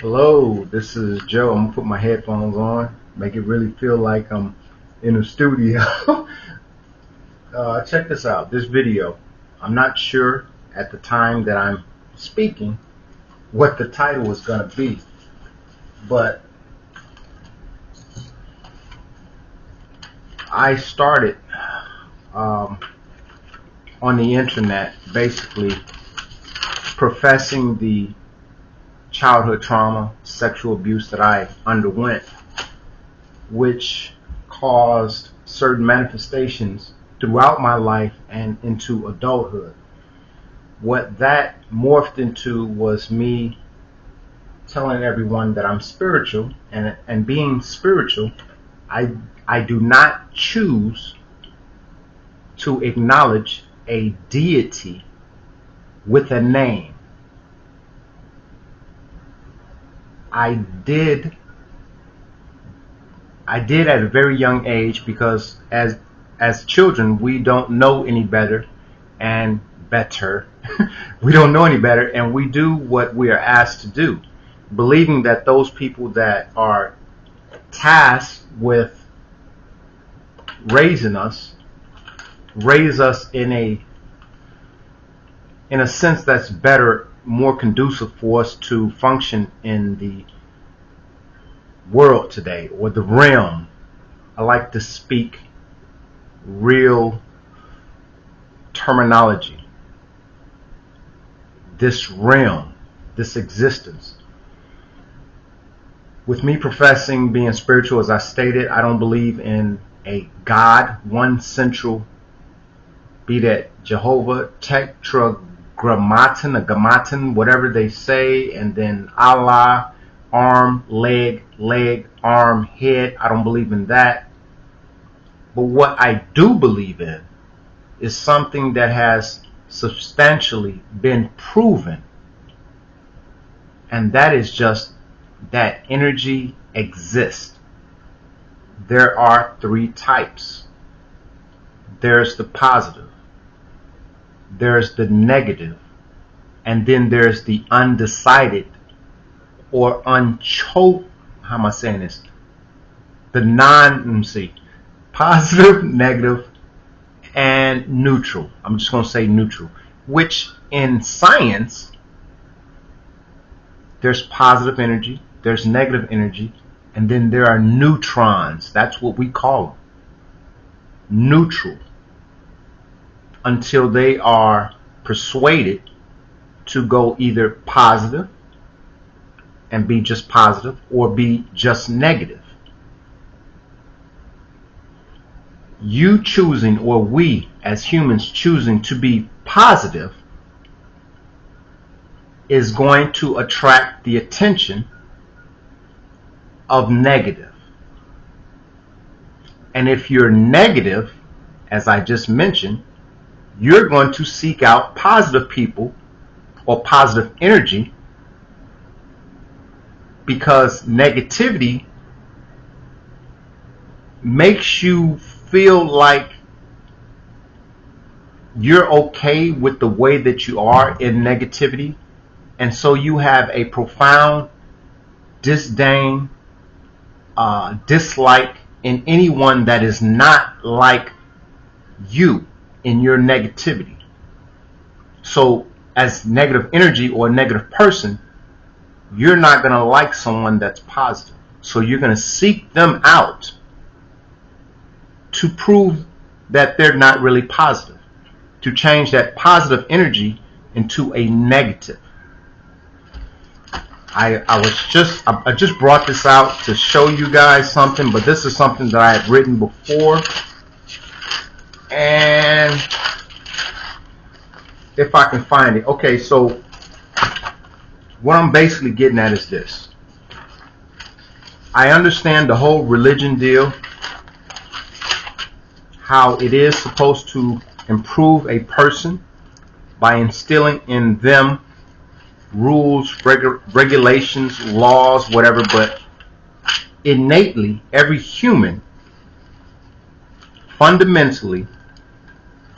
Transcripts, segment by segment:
Hello, this is Joe. I'm gonna put my headphones on, make it really feel like I'm in a studio. Check this out. This video. I'm not sure at the time that I'm speaking what the title is gonna be, but I started um, on the internet basically professing the childhood trauma, sexual abuse that I underwent, which caused certain manifestations throughout my life and into adulthood. What that morphed into was me telling everyone that I'm spiritual, and being spiritual, I do not choose to acknowledge a deity with a name. I did at a very young age because as children we don't know any better and better. We don't know any better and we do what we are asked to do, believing that those people that are tasked with raising us raise us in a sense that's better, more conducive for us to function in the world today, or the realm. I like to speak real terminology. This realm, this existence. With me professing being spiritual, as I stated, I don't believe in a God, one central, be that Jehovah, Tetragrammaton, or Gammaton, whatever they say, and then Allah, arm, leg, arm, head. I don't believe in that. But what I do believe in is something that has substantially been proven, and that is just that energy exists. There are three types. There's the positive, there's the negative, and then there's the undecided or unchoked. How am I saying this? The positive, negative, and neutral. I'm just going to say neutral, which in science, there's positive energy, there's negative energy, and then there are neutrons. That's what we call them. Neutral. Until they are persuaded to go either positive and be just positive or be just negative. You choosing, or we as humans choosing to be positive, is going to attract the attention of negative. And if you're negative, as I just mentioned, you're going to seek out positive people or positive energy, because negativity makes you feel like you're okay with the way that you are in negativity, and so you have a profound disdain, dislike in anyone that is not like you in your negativity. So as negative energy or a negative person, you're not going to like someone that's positive. So you're going to seek them out to prove that they're not really positive, to change that positive energy into a negative. I just brought this out to show you guys something, but this is something that I had written before. And if I can find it. Okay, so what I'm basically getting at is this. I understand the whole religion deal, how it is supposed to improve a person by instilling in them rules, regulations, laws, whatever, but innately, every human fundamentally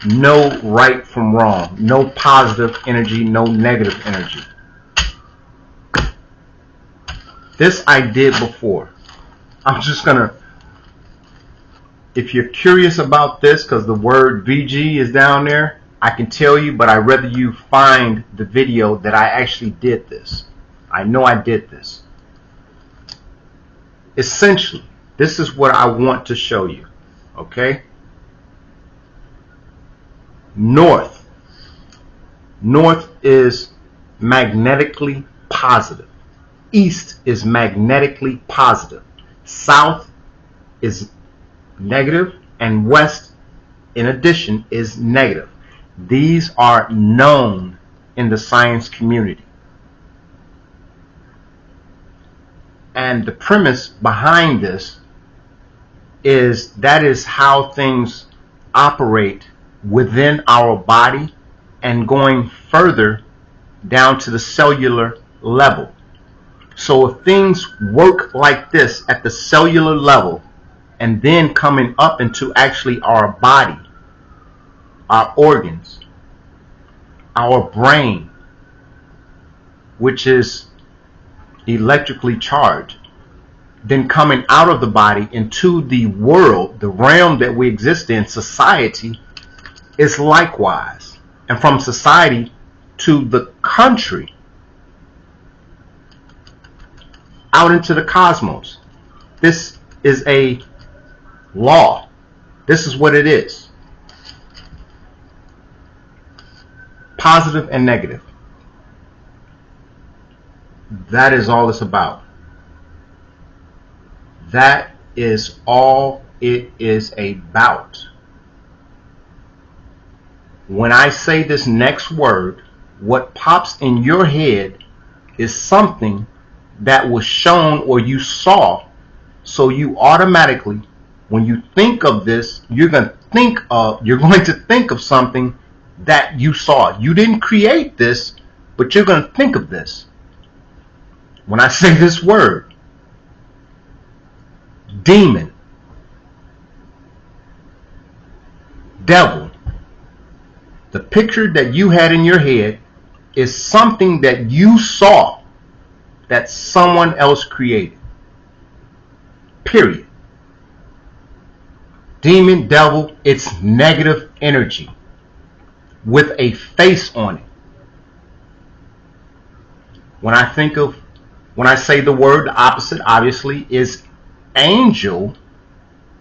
know right from wrong, no positive energy, no negative energy. This I did before. I'm just gonna, if you're curious about this, because the word VG is down there, I can tell you, but I'd rather you find the video that I actually did this. I know I did this. Essentially, this is what I want to show you. Okay? North is magnetically positive. East is magnetically positive. South is negative, and west, in addition, is negative. These are known in the science community. And the premise behind this is that is how things operate within our body and going further down to the cellular level. So if things work like this at the cellular level and then coming up into actually our body, our organs, our brain, which is electrically charged, then coming out of the body into the world, the realm that we exist in, society, is likewise. And from society to the country, out into the cosmos. This is a law. This is what it is. Positive and negative. That is all it's about. That is all it is about. When I say this next word, what pops in your head is something that was shown or you saw. So you automatically, when you think of this, you're going to think of something that you saw. You didn't create this, but you're going to think of this. When I say this word, demon, devil, the picture that you had in your head is something that you saw that someone else created. Period. Demon, devil, it's negative energy with a face on it. When I say the word, the opposite obviously is angel,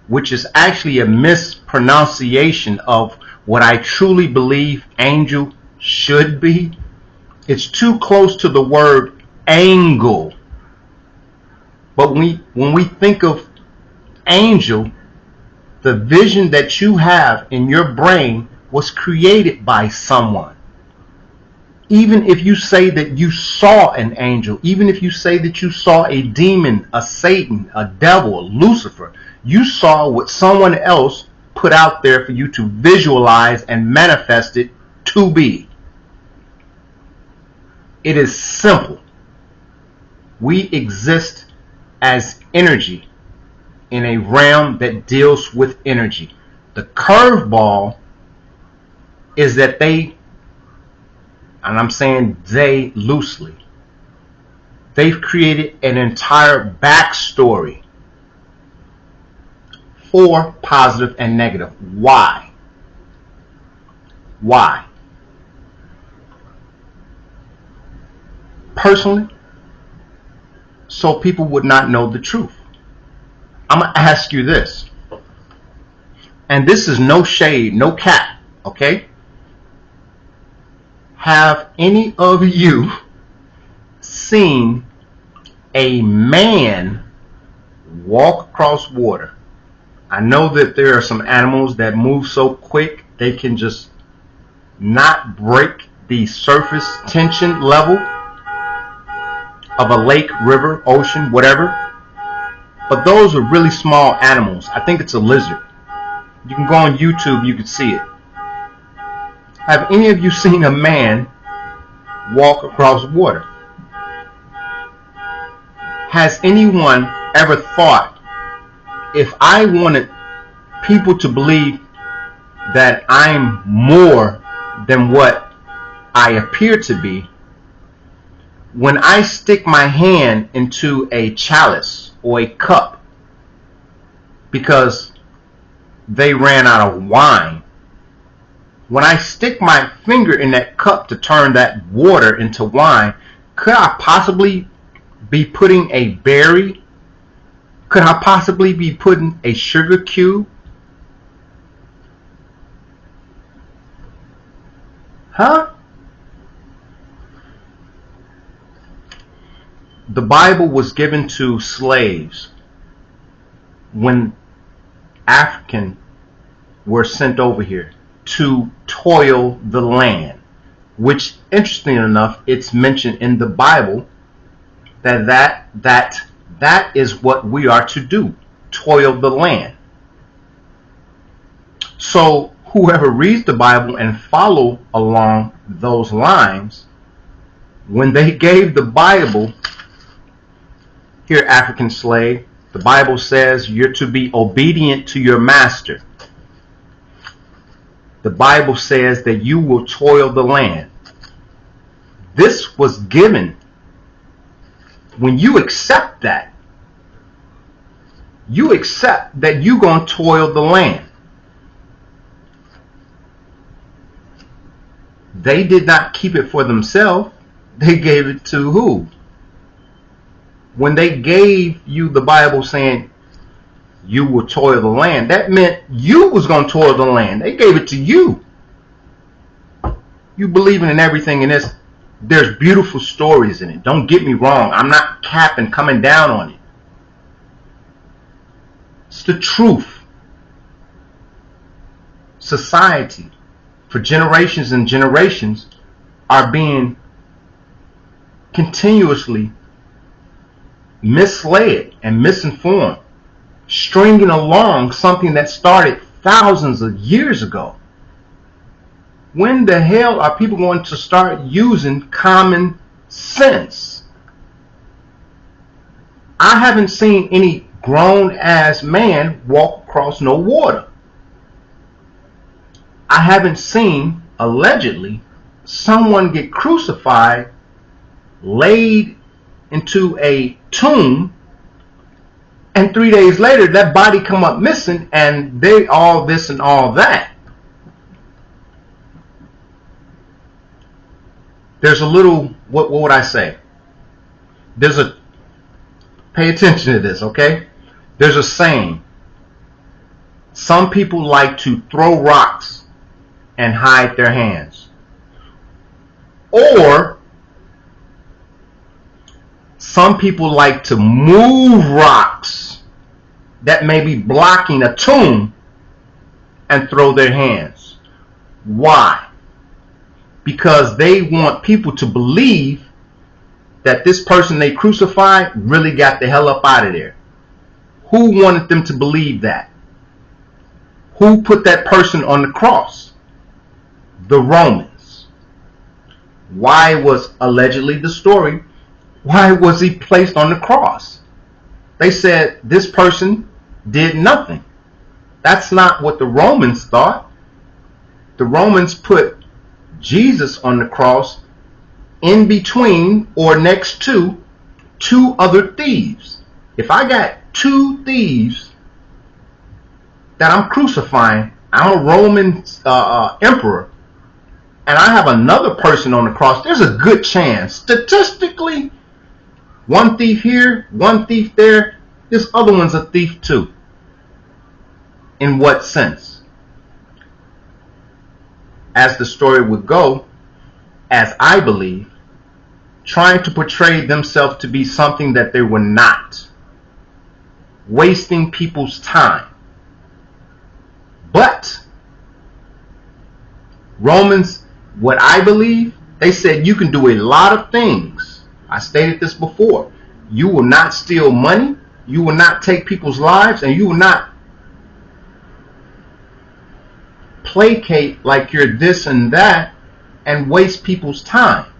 which is actually a mispronunciation of what I truly believe angel should be. It's too close to the word angle. But when we think of angel, the vision that you have in your brain was created by someone. Even if you say that you saw an angel, even if you say that you saw a demon, a Satan, a devil, a Lucifer, you saw what someone else put out there for you to visualize and manifest it to be. It is simple. We exist as energy in a realm that deals with energy. The curveball is that they, and I'm saying they loosely, they've created an entire backstory for positive and negative. Why? Why? Personally, so people would not know the truth. I'm going to ask you this, and this is no shade, no cap, okay? Have any of you seen a man walk across water? I know that there are some animals that move so quick they can just not break the surface tension level of a lake, river, ocean, whatever. But those are really small animals. I think it's a lizard. You can go on YouTube, you can see it. Have any of you seen a man walk across water? Has anyone ever thought, if I wanted people to believe that I'm more than what I appear to be, when I stick my hand into a chalice or a cup because they ran out of wine, when I stick my finger in that cup to turn that water into wine, could I possibly be putting a berry? Could I possibly be putting a sugar cube? Huh? The Bible was given to slaves when African were sent over here to toil the land, which, interesting enough, it's mentioned in the Bible that is what we are to do, toil the land. So whoever reads the Bible and follow along those lines, when they gave the Bible, here, African slave, the Bible says you're to be obedient to your master. The Bible says that you will toil the land. This was given. When you accept that, you accept that you're going to toil the land. They did not keep it for themselves. They gave it to who? When they gave you the Bible saying you will toil the land, that meant you was going to toil the land. They gave it to you. You believing in everything in this. There's beautiful stories in it. Don't get me wrong. I'm not capping, coming down on it. It's the truth. Society, for generations and generations, are being continuously misled and misinformed, stringing along something that started thousands of years ago. When the hell are people going to start using common sense? I haven't seen any grown-ass man walk across no water. I haven't seen, allegedly, someone get crucified, laid into a tomb, and 3 days later that body come up missing, and they all this and all that. There's a little, what would I say? Pay attention to this, okay? There's a saying. Some people like to throw rocks and hide their hands. Or some people like to move rocks that may be blocking a tomb and throw their hands. Why? Because they want people to believe that this person they crucified really got the hell up out of there. Who wanted them to believe that? Who put that person on the cross? The Romans. Why was, allegedly the story, why was he placed on the cross? They said this person did nothing. That's not what the Romans thought. The Romans put Jesus on the cross in between or next to two other thieves. If I got two thieves that I'm crucifying, I'm a Roman emperor, and I have another person on the cross, there's a good chance, statistically, one thief here, one thief there, this other one's a thief too. In what sense? As the story would go, as I believe, trying to portray themselves to be something that they were not, wasting people's time. But Romans, what I believe, they said you can do a lot of things. I stated this before. You will not steal money, you will not take people's lives, and you will not placate like you're this and that and waste people's time.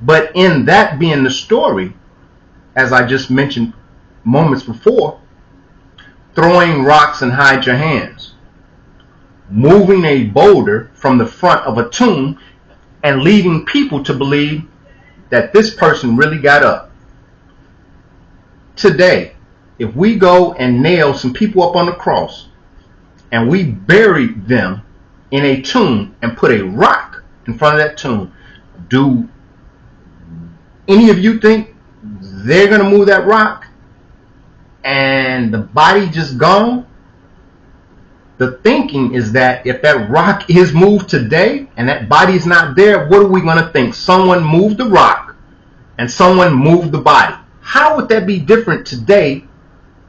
But in that being the story, as I just mentioned moments before, throwing rocks and hide your hands, moving a boulder from the front of a tomb and leading people to believe that this person really got up. Today, if we go and nail some people up on the cross and we bury them in a tomb and put a rock in front of that tomb, do any of you think they're going to move that rock and the body just gone? The thinking is that if that rock is moved today and that body is not there, what are we going to think? Someone moved the rock and someone moved the body. How would that be different today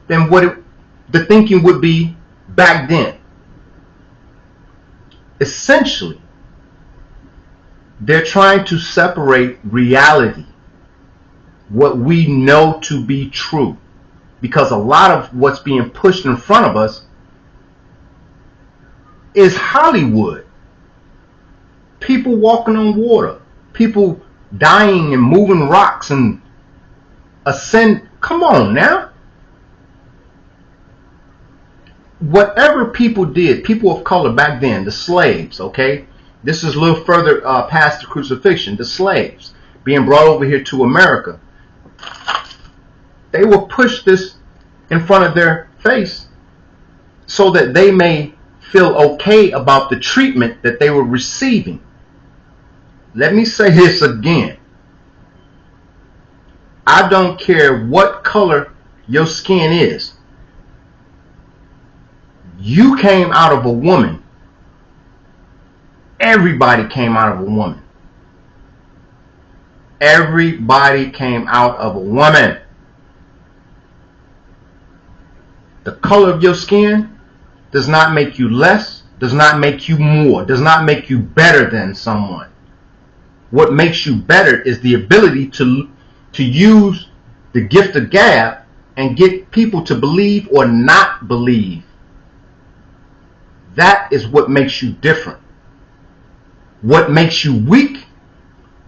than what the thinking would be back then? Essentially, they're trying to separate reality, what we know to be true, because a lot of what's being pushed in front of us is Hollywood. People walking on water, people dying and moving rocks and ascend. Come on now. Whatever people did, people of color back then, the slaves, okay? This is a little further past the crucifixion. The slaves being brought over here to America. They will push this in front of their face so that they may feel okay about the treatment that they were receiving. Let me say this again. I don't care what color your skin is. You came out of a woman. Everybody came out of a woman. Everybody came out of a woman. The color of your skin does not make you less, does not make you more, does not make you better than someone. What makes you better is the ability to use the gift of gab and get people to believe or not believe. That is what makes you different. What makes you weak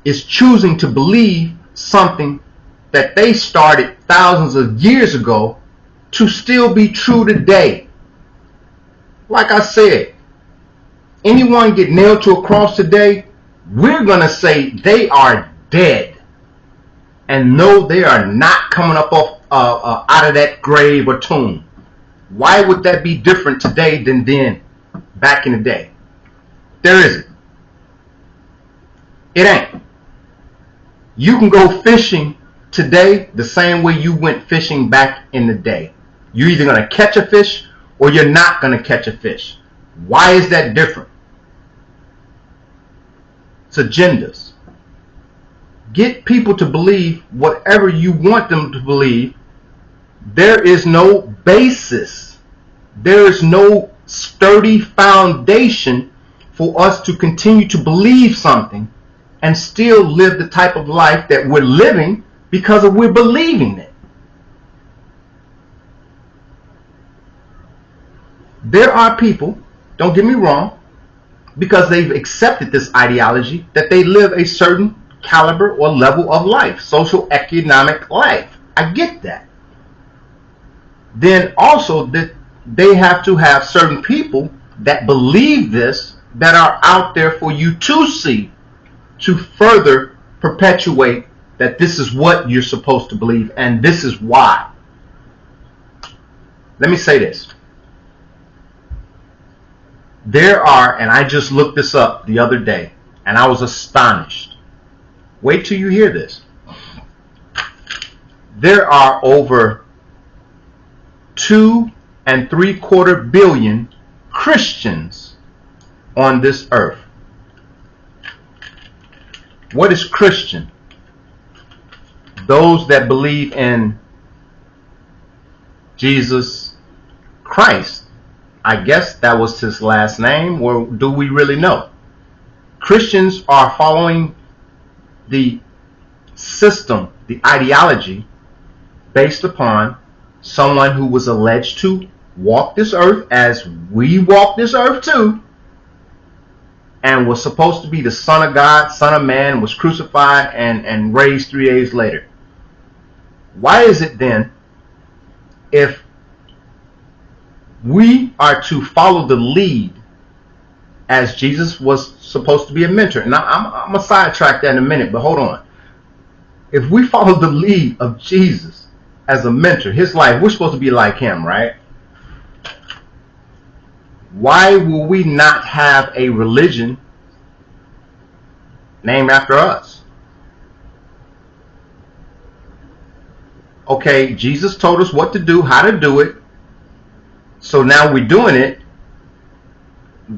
is choosing to believe something that they started thousands of years ago to still be true today. Like I said, anyone get nailed to a cross today, we're going to say they are dead. And no, they are not coming up off out of that grave or tomb. Why would that be different today than then, back in the day? There isn't. It ain't. You can go fishing today the same way you went fishing back in the day. You're either going to catch a fish or you're not going to catch a fish. Why is that different? It's agendas. Get people to believe whatever you want them to believe. There is no basis. There is no sturdy foundation for us to continue to believe something and still live the type of life that we're living because of we're believing it. There are people, don't get me wrong, because they've accepted this ideology that they live a certain caliber or level of life, social economic life. I get that. Then also that they have to have certain people that believe this that are out there for you to see, to further perpetuate that this is what you're supposed to believe and this is why. Let me say this. There are, and I just looked this up the other day and I was astonished. Wait till you hear this. There are over 2.75 billion Christians on this earth. What is Christian? Those that believe in Jesus Christ. I guess that was his last name, or do we really know? Christians are following the system, the ideology, based upon someone who was alleged to walk this earth as we walk this earth too, and was supposed to be the Son of God, Son of Man, was crucified and raised 3 days later. Why is it then, if we are to follow the lead as Jesus was supposed to be a mentor? Now, I'm going to sidetrack that in a minute, but hold on. If we follow the lead of Jesus as a mentor, his life, we're supposed to be like him, right? Why will we not have a religion named after us? Okay, Jesus told us what to do, how to do it. So now we're doing it.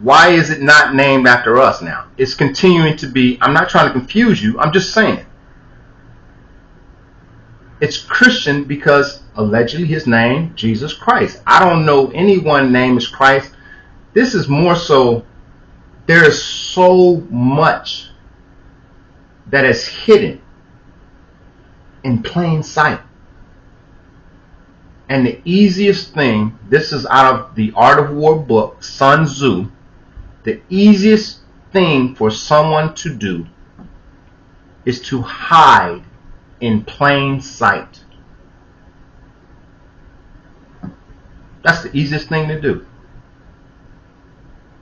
Why is it not named after us now? It's continuing to be, I'm not trying to confuse you, I'm just saying. It's Christian because allegedly his name, Jesus Christ. I don't know anyone named as Christ. This is more so, there is so much that is hidden in plain sight. And the easiest thing, this is out of the Art of War book, Sun Tzu, the easiest thing for someone to do is to hide in plain sight. That's the easiest thing to do.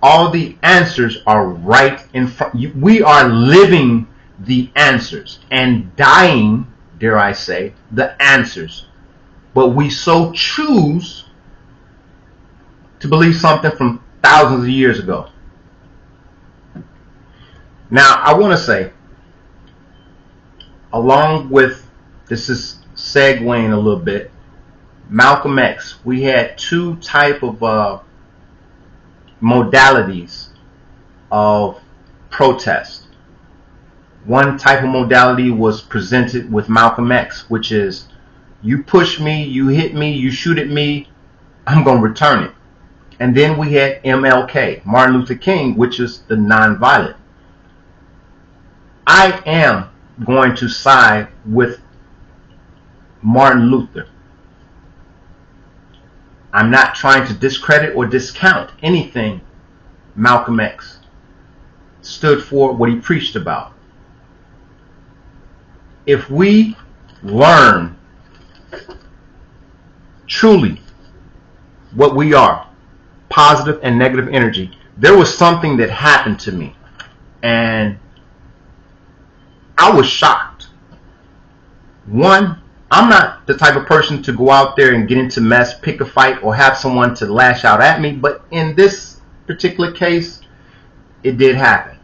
All the answers are right in front. We are living the answers and dying, dare I say, the answers. But we so choose to believe something from thousands of years ago. Now, I want to say, along with, this is segueing a little bit, Malcolm X, we had two type of modalities of protest. One type of modality was presented with Malcolm X, which is, you push me, you hit me, you shoot at me, I'm going to return it. And then we had MLK, Martin Luther King, which is the nonviolent. I am going to side with Martin Luther. I'm not trying to discredit or discount anything Malcolm X stood for, what he preached about. If we learn truly what we are, positive and negative energy, there was something that happened to me and I was shocked. One, I'm not the type of person to go out there and get into mess, pick a fight, or have someone to lash out at me, but in this particular case, it did happen.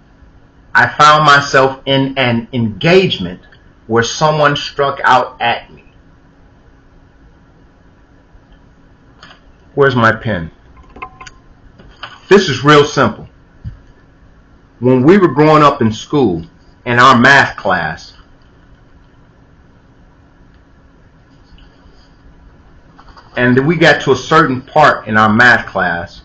I found myself in an engagement where someone struck out at me. Where's my pen? This is real simple. When we were growing up in school, in our math class, and then we got to a certain part in our math class,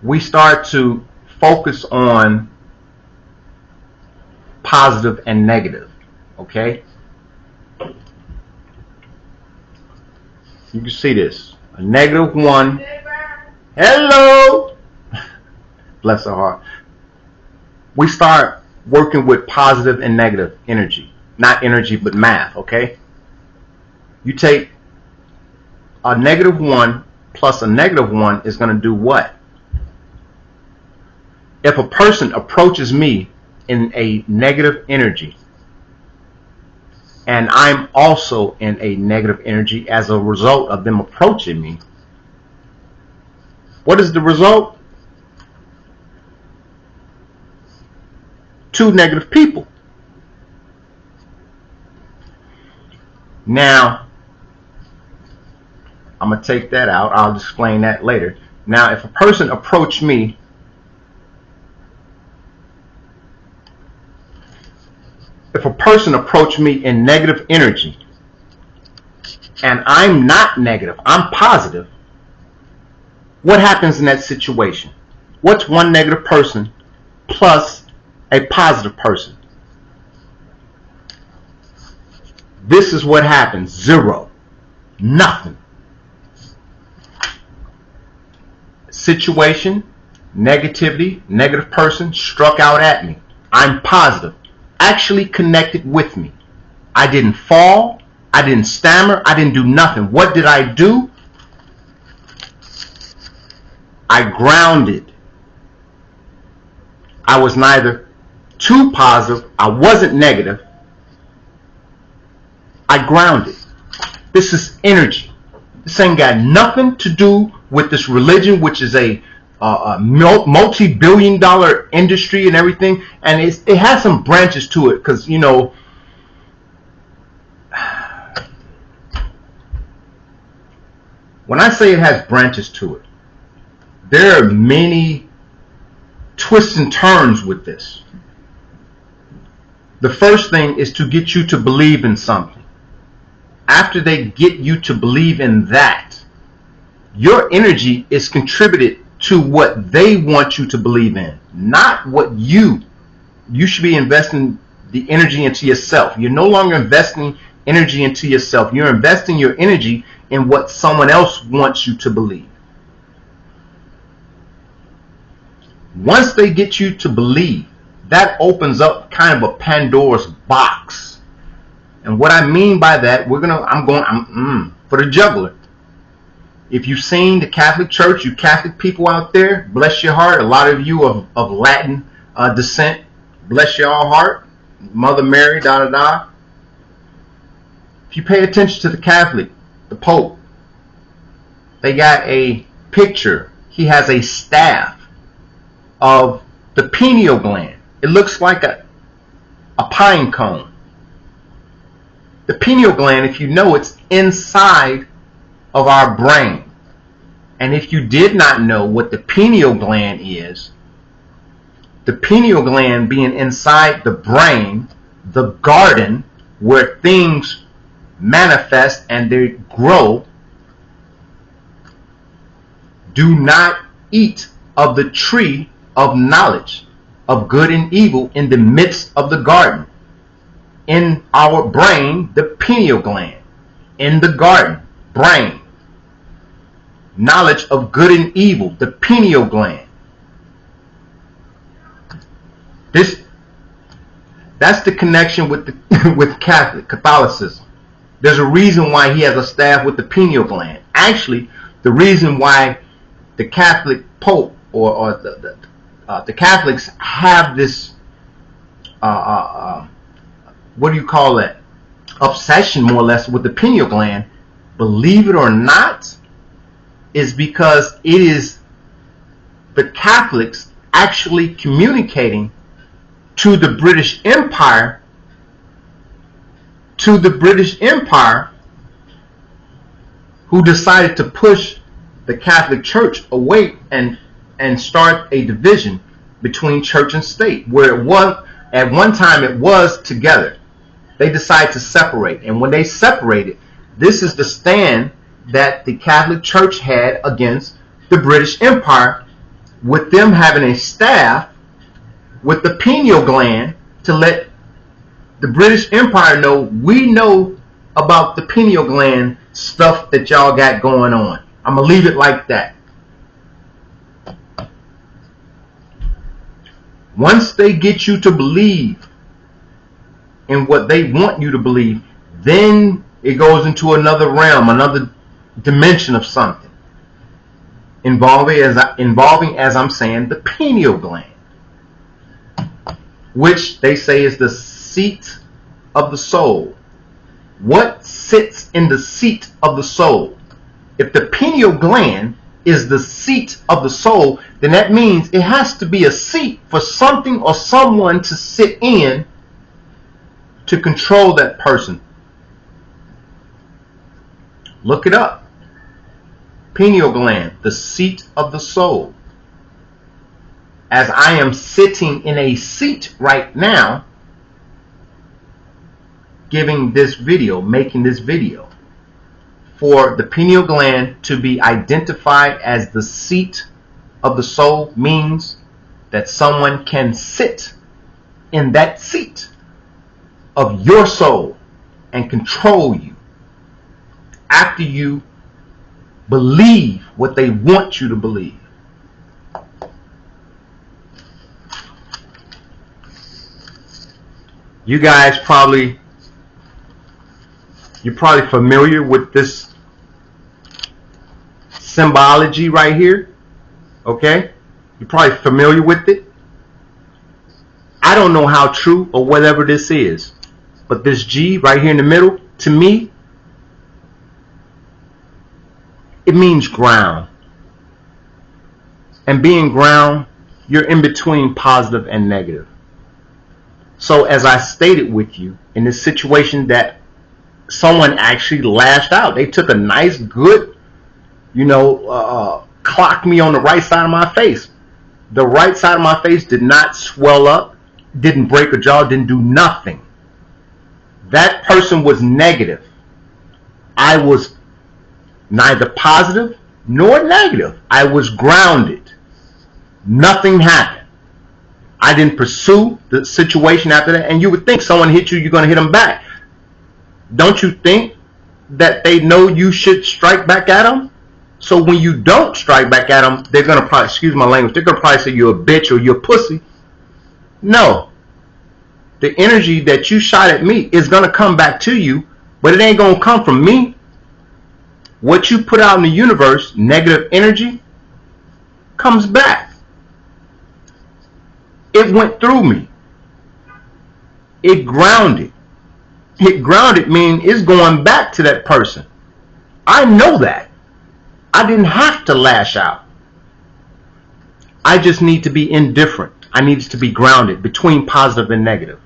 we start to focus on positive and negative, okay? You can see this. A -1. Hello! Bless her heart. We start working with positive and negative energy. Not energy, but math, okay? You take a -1 plus a -1 is going to do what? If a person approaches me in a negative energy, and I'm also in a negative energy as a result of them approaching me, what is the result? Two negative people. Now, I'm going to take that out. I'll explain that later. Now, if a person approached me in negative energy, and I'm not negative, I'm positive, what happens in that situation? What's one negative person plus a positive person? This is what happens. Zero. Nothing. Situation, negativity, negative person struck out at me. I'm positive. Actually connected with me. I didn't fall. I didn't stammer. I didn't do nothing. What did I do? I grounded. I was neither too positive, I wasn't negative. I grounded. This is energy. This ain't got nothing to do with this religion, which is a multi-billion-dollar industry and everything. And it has some branches to it, because, you know, when I say it has branches to it, there are many twists and turns with this. The first thing is to get you to believe in something. After they get you to believe in that, your energy is contributed to what they want you to believe in, not what you should be investing the energy into yourself. You're no longer investing energy into yourself. You're investing your energy in what someone else wants you to believe. Once they get you to believe, that opens up kind of a Pandora's box. And what I mean by that, I'm for the juggler. If you've seen the Catholic Church, you Catholic people out there, bless your heart. A lot of you of Latin descent, bless your heart. Mother Mary, da da da. If you pay attention to the Catholic, the Pope, they got a picture. He has a staff of the pineal gland. It looks like a pine cone. The pineal gland, if you know, it's inside of our brain. And if you did not know what the pineal gland is, the pineal gland being inside the brain, the garden where things manifest and they grow, do not eat of the tree of knowledge of good and evil in the midst of the garden. In our brain, the pineal gland. In the garden, brain. Knowledge of good and evil, the pineal gland. That's the connection with with Catholicism. There's a reason why he has a staff with the pineal gland. Actually, the reason why the Catholic Pope or the Catholics have this what do you call it? Obsession, more or less, with the pineal gland, believe it or not, is because it is the Catholics actually communicating to the British Empire, who decided to push the Catholic Church away and start a division between church and state, where it was at one time it was together. They decided to separate, and when they separated, this is the stand that the Catholic Church had against the British Empire, with them having a staff with the pineal gland to let the British Empire know, we know about the pineal gland stuff that y'all got going on. I'm going to leave it like that. Once they get you to believe in what they want you to believe, then it goes into another realm, another dimension of something involving, as I'm saying, the pineal gland, which they say is the seat of the soul. What sits in the seat of the soul? If the pineal gland is the seat of the soul, then that means it has to be a seat for something or someone to sit in to control that person. Look it up. Pineal gland, the seat of the soul. As I am sitting in a seat right now, giving this video, making this video, for the pineal gland to be identified as the seat of the soul means that someone can sit in that seat of your soul and control you after you believe what they want you to believe. You guys you're probably familiar with this symbology right here. Okay? You're probably familiar with it. I don't know how true or whatever this is, but this G right here in the middle, to me, it means ground. And being ground, you're in between positive and negative. So as I stated with you, in this situation that someone actually lashed out, they took a nice, good, clocked me on the right side of my face. The right side of my face did not swell up, didn't break a jaw, didn't do nothing. That person was negative. I was neither positive nor negative. I was grounded. Nothing happened. I didn't pursue the situation after that. And you would think someone hit you, you're going to hit them back. Don't you think that they know you should strike back at them? So when you don't strike back at them, they're going to probably, excuse my language, they're going to probably say you're a bitch or you're a pussy. No. The energy that you shot at me is going to come back to you, but it ain't going to come from me. What you put out in the universe, negative energy, comes back. It went through me. It grounded. It grounded means it's going back to that person. I know that. I didn't have to lash out. I just need to be indifferent. I need to be grounded between positive and negative.